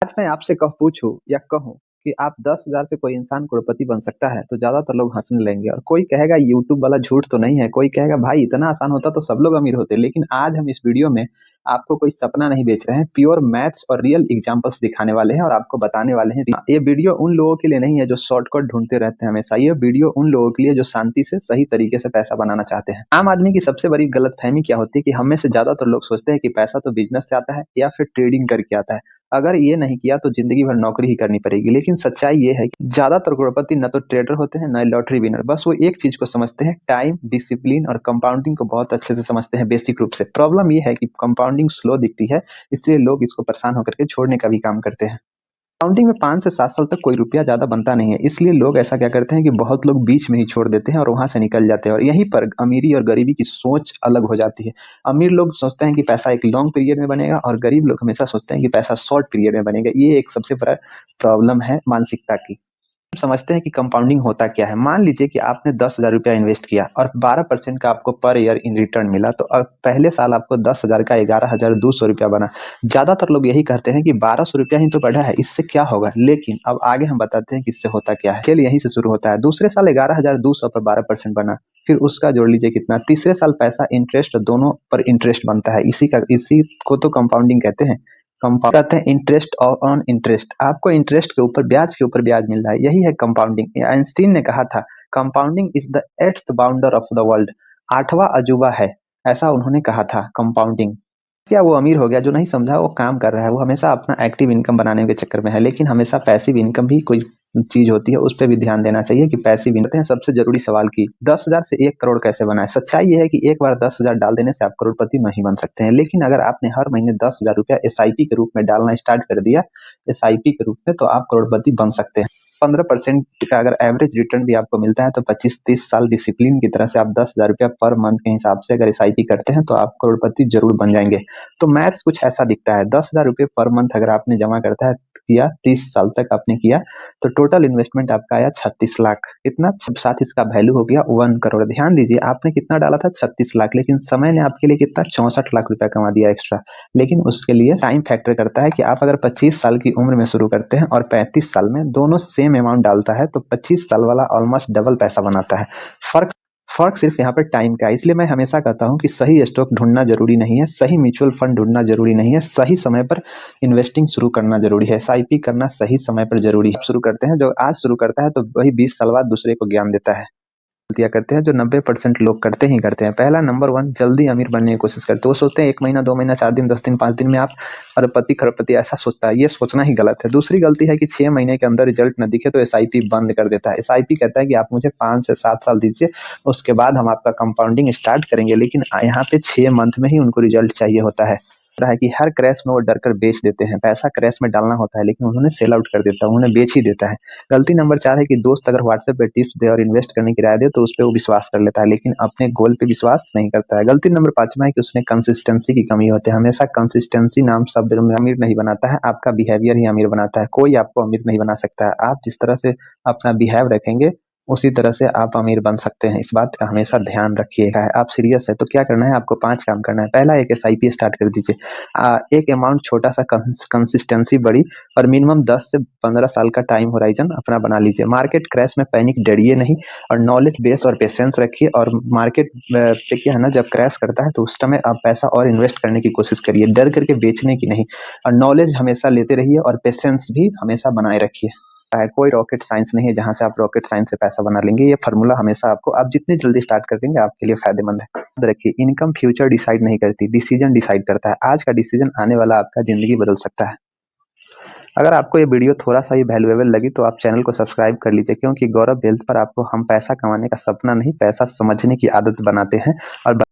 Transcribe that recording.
आज मैं आपसे पूछूं या कहूं कि आप 10,000 से कोई इंसान करोड़पति बन सकता है तो ज्यादातर लोग हंसने लेंगे और कोई कहेगा यूट्यूब वाला झूठ तो नहीं है, कोई कहेगा भाई इतना आसान होता तो सब लोग अमीर होते। लेकिन आज हम इस वीडियो में आपको कोई सपना नहीं बेच रहे हैं, प्योर मैथ्स और रियल एग्जांपल्स दिखाने वाले हैं और आपको बताने वाले हैं। ये वीडियो उन लोगों के लिए नहीं है जो शॉर्टकट ढूंढते रहते हैं हमेशा, ये वीडियो उन लोगों के लिए जो शांति से सही तरीके से पैसा बनाना चाहते हैं। आम आदमी की सबसे बड़ी गलतफहमी क्या होती है कि हम में से ज्यादातर लोग सोचते हैं कि पैसा तो बिजनेस से आता है या फिर ट्रेडिंग करके आता है, अगर ये नहीं किया तो जिंदगी भर नौकरी ही करनी पड़ेगी। लेकिन सच्चाई ये है कि ज्यादातर करोड़पति न तो ट्रेडर होते हैं न लॉटरी विनर, बस वो एक चीज को समझते हैं, टाइम, डिसिप्लिन और कंपाउंडिंग को बहुत अच्छे से समझते हैं बेसिक रूप से। प्रॉब्लम ये है कि कंपाउंडिंग स्लो दिखती है, इसलिए लोग इसको परेशान होकर के छोड़ने का भी काम करते हैं। काउंटिंग में 5 से 7 साल तक कोई रुपया ज्यादा बनता नहीं है, इसलिए लोग ऐसा क्या करते हैं कि बहुत लोग बीच में ही छोड़ देते हैं और वहां से निकल जाते हैं। और यहीं पर अमीरी और गरीबी की सोच अलग हो जाती है। अमीर लोग सोचते हैं कि पैसा एक लॉन्ग पीरियड में बनेगा और गरीब लोग हमेशा सोचते हैं कि पैसा शॉर्ट पीरियड में बनेगा। ये एक सबसे बड़ा प्रॉब्लम है मानसिकता की। समझते हैं कि कंपाउंडिंग होता क्या है। मान लीजिए कि आपने 10,000 रुपया इन्वेस्ट किया और 12% का आपको पर ईयर इन रिटर्न मिला, तो अब पहले साल आपको 10,000 का 11,200 रुपया बना। ज्यादातर लोग यही कहते हैं कि 1,200 रुपया ही तो बढ़ा है, इससे क्या होगा। लेकिन अब आगे हम बताते हैं कि इससे होता क्या है। खेल यहीं से शुरू होता है। दूसरे साल 11,200 पर 12% बना, फिर उसका जोड़ लीजिए कितना। तीसरे साल पैसा, इंटरेस्ट, दोनों पर इंटरेस्ट बनता है। इसी को तो कंपाउंडिंग कहते हैं। कंपाउंड कहते हैं इंटरेस्ट ऑन इंटरेस्ट। आपको इंटरेस्ट के ऊपर ब्याज मिल रहा है, यही है कंपाउंडिंग। आइंस्टीन ने कहा था compounding is the eighth wonder of the world. 8वां अजूबा है, ऐसा उन्होंने कहा था कंपाउंडिंग। क्या वो अमीर हो गया? जो नहीं समझा वो काम कर रहा है, वो हमेशा अपना एक्टिव इनकम बनाने के चक्कर में है। लेकिन हमेशा पैसिव इनकम भी कोई चीज होती है, उस पर भी ध्यान देना चाहिए कि पैसिव इनकम है। सबसे जरूरी सवाल की 10,000 से 1 करोड़ कैसे बनाए। सच्चाई ये है कि एक बार 10,000 डाल देने से आप करोड़पति नहीं बन सकते हैं। लेकिन अगर आपने हर महीने 10,000 रुपया SIP के रूप में डालना स्टार्ट कर दिया, SIP के रूप में, तो आप करोड़पति बन सकते हैं। 15% का अगर एवरेज रिटर्न भी आपको मिलता है तो 25-30 साल डिसिप्लिन की तरह से आप 10,000 रुपया पर मंथ के हिसाब से अगर SIP करते हैं तो आप करोड़पति जरूर बन जाएंगे। तो मैथ्स कुछ ऐसा दिखता है। 10,000 रुपये पर मंथ अगर आपने जमा करता है किया, 30 साल तक आपने किया, तो टोटल इन्वेस्टमेंट आपका आया 36 लाख। इतना साथ इसका वैल्यू हो गया 1 करोड़। ध्यान दीजिए, आपने कितना डाला था? 36 लाख, लेकिन समय ने आपके लिए कितना? 64 लाख रुपया कमा दिया एक्स्ट्रा। लेकिन उसके लिए टाइम फैक्टर करता है कि आप अगर 25 साल की उम्र में शुरू करते हैं और 35 साल में, दोनों सेम अमाउंट डालता है तो 25 साल वाला ऑलमोस्ट डबल पैसा बनाता है। फर्क सिर्फ यहाँ पर टाइम का है। इसलिए मैं हमेशा कहता हूँ कि सही स्टॉक ढूंढना जरूरी नहीं है, सही म्यूचुअल फंड ढूंढना जरूरी नहीं है, सही समय पर इन्वेस्टिंग शुरू करना जरूरी है। SIP करना सही समय पर जरूरी है। शुरू करते हैं, जो आज शुरू करता है तो वही 20 साल बाद दूसरे को ज्ञान देता है। गलतियां करते हैं जो 90% लोग करते ही करते हैं। पहला, नंबर 1, जल्दी अमीर बनने की कोशिश करते हैं। वो सोचते हैं 1 महीना, 2 महीना, 4 दिन, 10 दिन, 5 दिन में आप अरबपति खरबपति, ऐसा सोचता है। ये सोचना ही गलत है। दूसरी गलती है कि 6 महीने के अंदर रिजल्ट न दिखे तो SIP बंद कर देता है। SIP कहता है कि आप मुझे 5 से 7 साल दीजिए, उसके बाद हम आपका कंपाउंडिंग स्टार्ट करेंगे। लेकिन यहाँ पे 6 मंथ में ही उनको रिजल्ट चाहिए होता है। है कि हर क्रैश में वो डर कर बेच देते हैं। पैसा क्रैश में डालना होता है लेकिन उन्होंने सेल आउट कर देता है, उन्होंने बेच ही देता है। गलती नंबर 4 है कि दोस्त अगर व्हाट्सएप पे टिप्स दे और इन्वेस्ट करने की राय दे तो उस पर वो विश्वास कर लेता है, लेकिन अपने गोल पे विश्वास नहीं करता है। गलती नंबर 5 है कि उसने कंसिस्टेंसी की कमी होती है। हमेशा कंसिस्टेंसी नाम शब्द अमीर नहीं बनाता है, आपका बिहेवियर ही अमीर बनाता है। कोई आपको अमीर नहीं बना सकता है। आप जिस तरह से अपना बिहेव रखेंगे उसी तरह से आप अमीर बन सकते हैं। इस बात का हमेशा ध्यान रखिएगा। आप सीरियस है तो क्या करना है, आपको 5 काम करना है। पहला, एक SIP स्टार्ट कर दीजिए। एक अमाउंट छोटा सा, कंसिस्टेंसी बड़ी, और मिनिमम 10 से 15 साल का टाइम होराइजन अपना बना लीजिए। मार्केट क्रैश में पैनिक डरिए नहीं, और नॉलेज बेस और पेशेंस रखिए। और मार्केट पे क्या है ना, जब क्रैश करता है तो उस समय आप पैसा और इन्वेस्ट करने की कोशिश करिए, डर करके बेचने की नहीं। और नॉलेज हमेशा लेते रहिए और पेशेंस भी हमेशा बनाए रखिए। कोई रॉकेट साइंस नहीं है जहां से आप रॉकेट साइंस से पैसा बना लेंगे। ये फार्मूला हमेशा आपको, आप जितनी जल्दी स्टार्ट कर देंगे आपके लिए फायदेमंद है। याद रखिए, इनकम फ्यूचर डिसाइड नहीं करती, डिसीजन डिसाइड करता है। आज का डिसीजन आने वाला आपका जिंदगी बदल सकता है। अगर आपको ये वीडियो थोड़ा सा भी वैल्यूएबल लगी तो आप चैनल को सब्सक्राइब कर लीजिए, क्योंकि गौरव वेल्थ पर आपको हम पैसा कमाने का सपना नहीं, पैसा समझने की आदत बनाते हैं। और